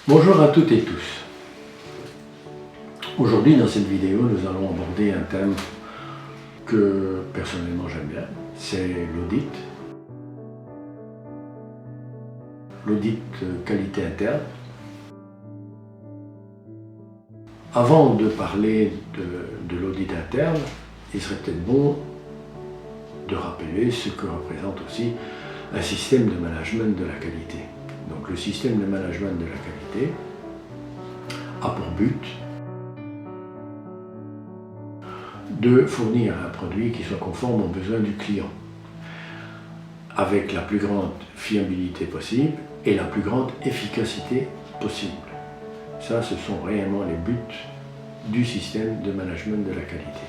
Bonjour à toutes et tous. Aujourd'hui dans cette vidéo nous allons aborder un thème que personnellement j'aime bien, c'est l'audit. L'audit qualité interne. Avant de parler de l'audit interne, il serait peut-être bon de rappeler ce que représente aussi un système de management de la qualité. Donc le système de management de la qualité a pour but de fournir un produit qui soit conforme aux besoins du client, avec la plus grande fiabilité possible et la plus grande efficacité possible. Ça, ce sont réellement les buts du système de management de la qualité.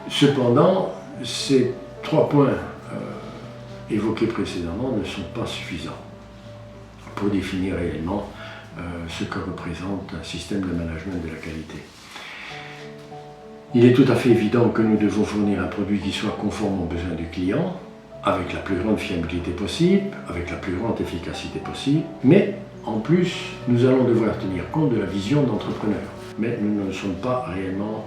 Cependant, ces trois points évoqués précédemment ne sont pas suffisants pour définir réellement ce que représente un système de management de la qualité. Il est tout à fait évident que nous devons fournir un produit qui soit conforme aux besoins du client, avec la plus grande fiabilité possible, avec la plus grande efficacité possible, mais en plus, nous allons devoir tenir compte de la vision d'entrepreneur. Mais nous ne sommes pas réellement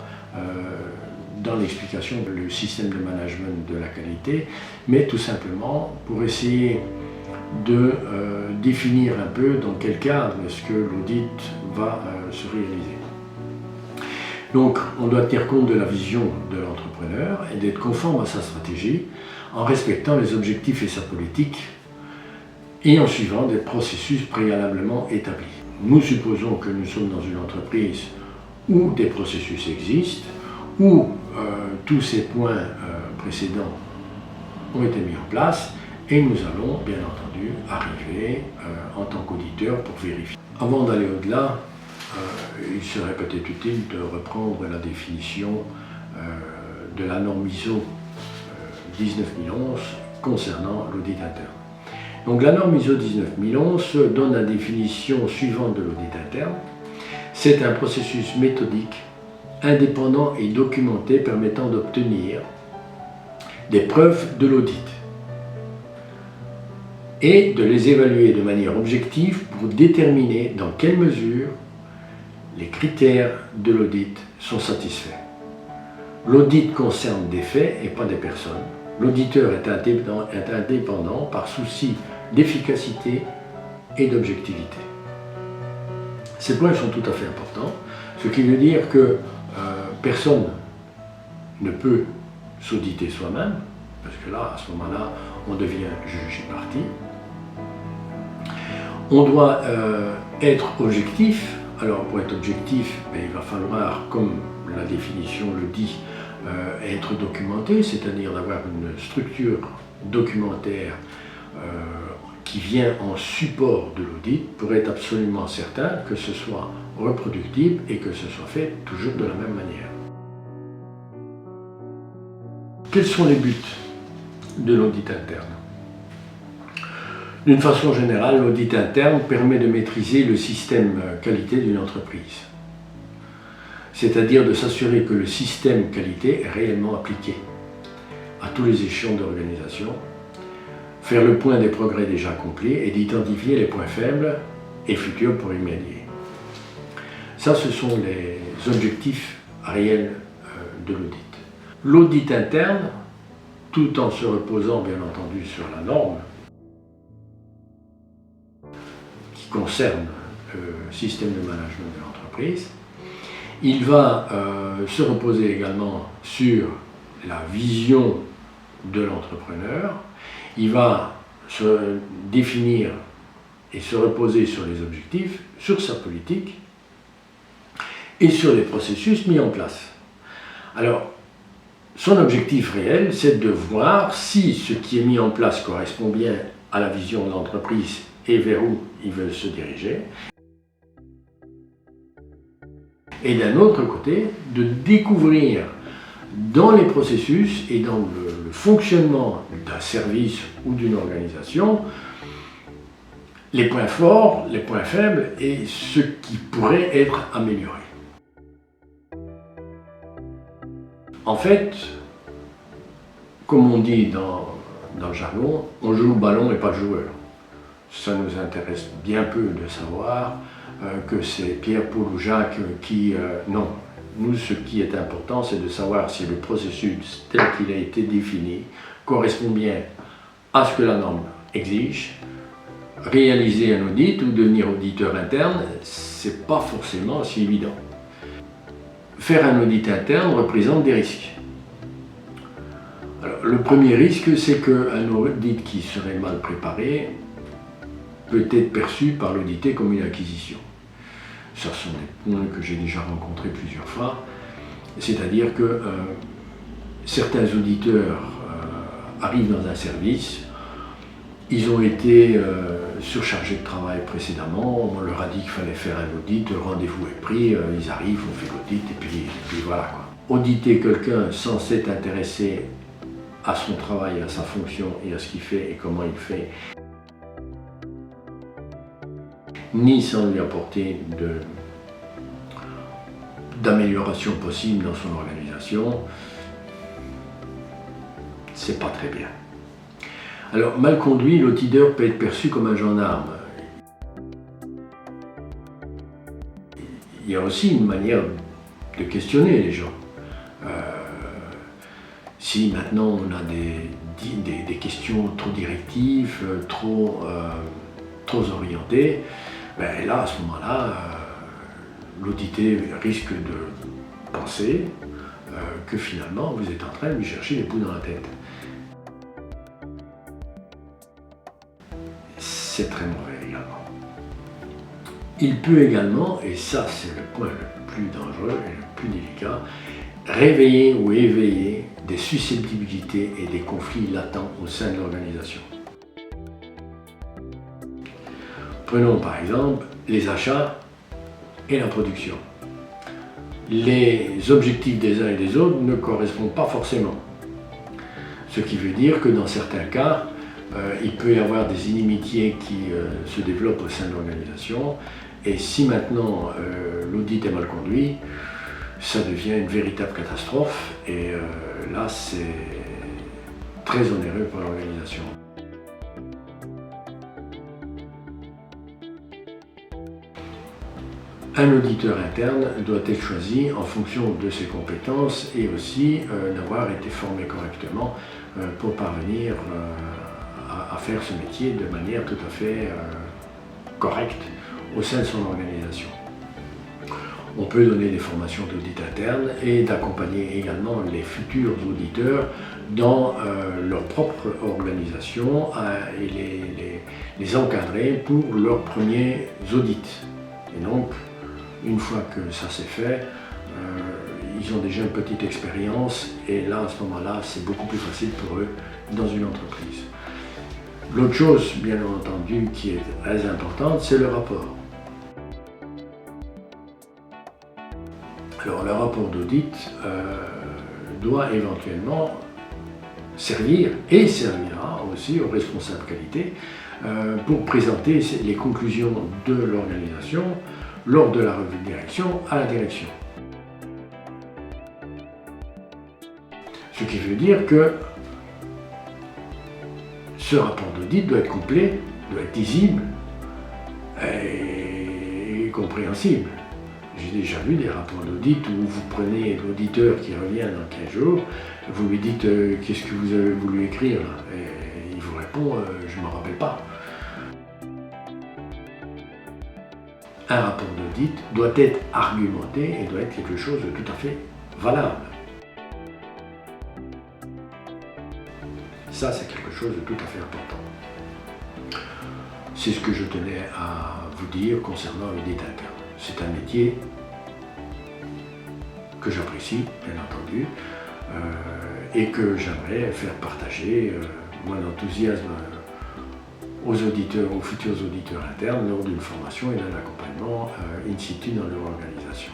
dans l'explication du système de management de la qualité, mais tout simplement pour essayer de définir un peu dans quel cadre est-ce que l'audit va se réaliser. Donc, on doit tenir compte de la vision de l'entrepreneur et d'être conforme à sa stratégie en respectant les objectifs et sa politique et en suivant des processus préalablement établis. Nous supposons que nous sommes dans une entreprise où des processus existent, où tous ces points précédents ont été mis en place et nous allons bien entendu arriver en tant qu'auditeur pour vérifier. Avant d'aller au-delà, il serait peut-être utile de reprendre la définition de la norme ISO 19011 concernant l'audit interne. Donc la norme ISO 19011 donne la définition suivante de l'audit interne. C'est un processus méthodique, indépendant et documenté permettant d'obtenir des preuves de l'audit et de les évaluer de manière objective pour déterminer dans quelle mesure les critères de l'audit sont satisfaits. L'audit concerne des faits et pas des personnes. L'auditeur est indépendant par souci d'efficacité et d'objectivité. Ces points sont tout à fait importants, ce qui veut dire que personne ne peut s'auditer soi-même, parce que là, à ce moment-là, on devient juge et partie. On doit être objectif. Alors pour être objectif, il va falloir, comme la définition le dit, être documenté, c'est-à-dire d'avoir une structure documentaire qui vient en support de l'audit pour être absolument certain que ce soit reproductible et que ce soit fait toujours de la même manière. Quels sont les buts de l'audit interne ? D'une façon générale, l'audit interne permet de maîtriser le système qualité d'une entreprise, c'est-à-dire de s'assurer que le système qualité est réellement appliqué à tous les échelons de l'organisation, faire le point des progrès déjà accomplis et d'identifier les points faibles et futurs pour y remédier. Ça, ce sont les objectifs réels de l'audit. L'audit interne, tout en se reposant bien entendu sur la norme, concerne le système de management de l'entreprise. Il va se reposer également sur la vision de l'entrepreneur. Il va se définir et se reposer sur les objectifs, sur sa politique et sur les processus mis en place. Alors, son objectif réel, c'est de voir si ce qui est mis en place correspond bien à la vision de l'entreprise et vers où ils veulent se diriger. Et d'un autre côté, de découvrir dans les processus et dans le fonctionnement d'un service ou d'une organisation les points forts, les points faibles et ce qui pourrait être amélioré. En fait, comme on dit dans le jargon, on joue le ballon et pas le joueur. Ça nous intéresse bien peu de savoir que c'est Pierre, Paul ou Jacques qui... non. Nous, ce qui est important, c'est de savoir si le processus tel qu'il a été défini correspond bien à ce que la norme exige. Réaliser un audit ou devenir auditeur interne, c'est pas forcément si évident. Faire un audit interne représente des risques. Alors, le premier risque, c'est qu'un audit qui serait mal préparé peut être perçu par l'audité comme une acquisition. Ça sont des points que j'ai déjà rencontrés plusieurs fois, c'est-à-dire que certains auditeurs arrivent dans un service, ils ont été surchargés de travail précédemment, on leur a dit qu'il fallait faire un audit, le rendez-vous est pris, ils arrivent, on fait l'audit et puis voilà quoi. Auditer quelqu'un sans s'être intéressé à son travail, à sa fonction et à ce qu'il fait et comment il fait, ni sans lui apporter d'amélioration possible dans son organisation, c'est pas très bien. Alors, mal conduit, l'auditeur peut être perçu comme un gendarme. Il y a aussi une manière de questionner les gens. Si maintenant on a des questions trop directives, trop orientées, ben là, à ce moment-là, l'audité risque de penser que finalement vous êtes en train de lui chercher les poux dans la tête. C'est très mauvais également. Il peut également, et ça c'est le point le plus dangereux et le plus délicat, réveiller ou éveiller des susceptibilités et des conflits latents au sein de l'organisation. Prenons par exemple les achats et la production. Les objectifs des uns et des autres ne correspondent pas forcément. Ce qui veut dire que dans certains cas, il peut y avoir des inimitiés qui se développent au sein de l'organisation. Et si maintenant l'audit est mal conduit, ça devient une véritable catastrophe. Et là, c'est très onéreux pour l'organisation. Un auditeur interne doit être choisi en fonction de ses compétences et aussi d'avoir été formé correctement pour parvenir à faire ce métier de manière tout à fait correcte au sein de son organisation. On peut donner des formations d'audit interne et d'accompagner également les futurs auditeurs dans leur propre organisation et les encadrer pour leurs premiers audits. Et donc, une fois que ça c'est fait, ils ont déjà une petite expérience et là, à ce moment-là, c'est beaucoup plus facile pour eux dans une entreprise. L'autre chose, bien entendu, qui est très importante, c'est le rapport. Alors, le rapport d'audit doit éventuellement servir et servira aussi aux responsables qualité pour présenter les conclusions de l'organisation lors de la revue de direction à la direction. Ce qui veut dire que ce rapport d'audit doit être complet, doit être lisible et compréhensible. J'ai déjà vu des rapports d'audit où vous prenez l'auditeur qui revient dans 15 jours, vous lui dites qu'est-ce que vous avez voulu écrire là? Et il vous répond je ne m'en rappelle pas. Un rapport d'audit doit être argumenté et doit être quelque chose de tout à fait valable. Ça, c'est quelque chose de tout à fait important. C'est ce que je tenais à vous dire concernant l'audit interne. C'est un métier que j'apprécie, bien entendu, et que j'aimerais faire partager mon enthousiasme aux auditeurs, aux futurs auditeurs internes lors d'une formation et d'un accompagnement in situ dans leur organisation.